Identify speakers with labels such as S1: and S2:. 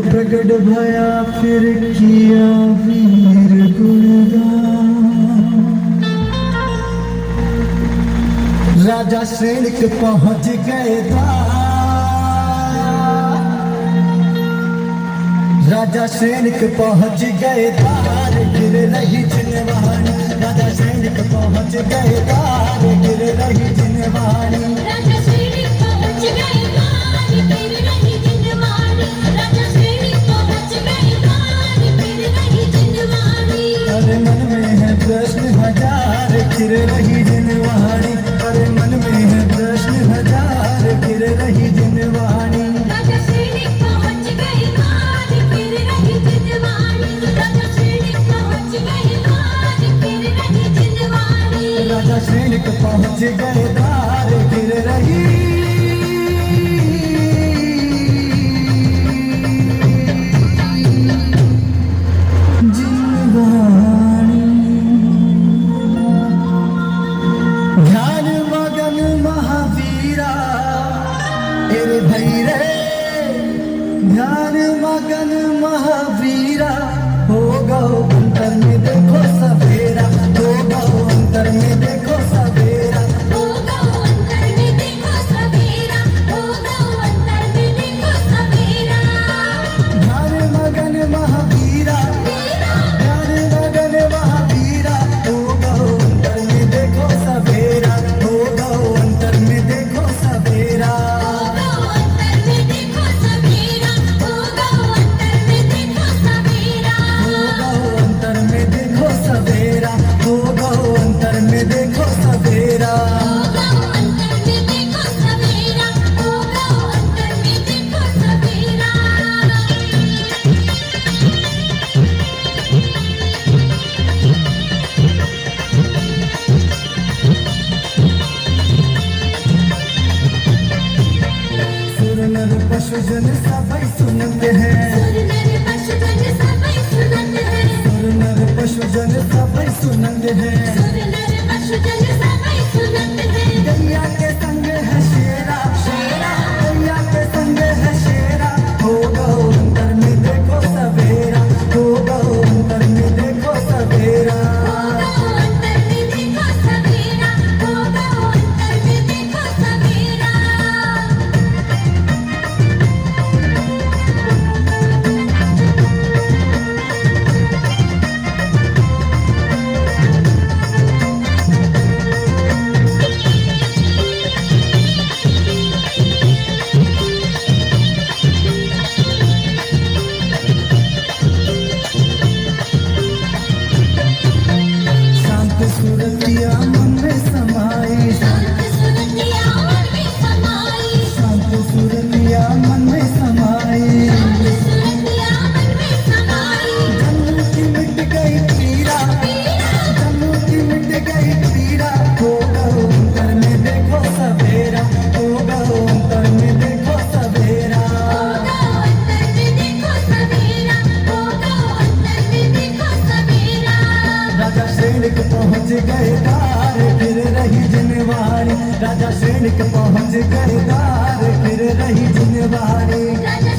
S1: प्रगट भया फिर किया वीर गुणगान। राजा श्रेणिक पहुंच गए राजा सैनिक पहुंच गए द्वार गिर रही जिनवानी। राजा सैनिक पहुंच गए द्वार गिर रही जिनवानी।
S2: राजा सैनिक पहुंच गए द्वार गिर रही जिनवानी। राजा सैनिक पहुंच गए द्वार गिर रही जिनवानी।
S1: अरे मन में है प्रश्न हजार गिर रही जिनवानी। अरे मन में है प्रश्न हजार गिर रही जिनवानी।
S2: राजा सैनिक पहुंच गए द्वार गिर रही जिनवानी। राजा सैनिक पहुंच गए द्वार गिर रही जिनवानी।
S1: राजा सैनिक पहुंच गए द्वार गिर रही जिनवानी। ध्यान मगन महावीरा तेरे भैरे। ध्यान मगन महावीरा हो गो अंतर में देखो सवेरा। हो गो अंतर में देखो सवेरा।
S2: हो गो अंतर में देखो सवेरा। हो गो अंतर में देखो सवेरा।
S1: ध्यान मगन महावीरा। ध्यान मगन महावीरा हो गो अंतर में देखो सवेरा। हो गो अंतर में देखो सवेरा।
S2: हो गो अंतर में देखो सवेरा। हो गो अंतर में देखो सवेरा।
S1: हो गो अंतर में देखो सवेरा। हो गो अंतर में देखो सवेरा।
S2: हो गो अंतर में देखो सवेरा। हो गो अंतर में देखो सवेरा।
S1: सुर नर पशु जन सबै सुनते हैं।
S2: सुर नर पशु जन सबै सुनत है।
S1: सुर नर पशु जन सबै सुनते हैं।
S2: सुर नर पशु जन सबै सुनत है।
S1: गैया के संग है शेरा। शेरा गैया के संग है शेरा। हो गो अंतर में देखो सवेरा। हो गो अंतर में देखो सवेरा।
S2: हो गो अंतर में देखो सवेरा। हो गो अंतर में देखो सवेरा।
S1: शांत सूरतिया मन में समाई।
S2: शांत सुरतिया मन में समाई।
S1: शांत सूरतिया मन में समाई।
S2: शांत सुरतिया मन में समाई।
S1: जन्म की मिट गई पीड़ा। जन्म की मिट गई पीड़ा। हो गो अंतर में देखो सवेरा। हो गो अंतर में देखो सवेरा।
S2: हो गो अंतर में देखो सवेरा। हो गो अंतर में देखो सवेरा।
S1: राजा सैनिक पहुंच गए द्वार गिर रही जिनवानी। राजा सैनिक पहुंच गए द्वार गिर रही जिनवानी।
S2: राजा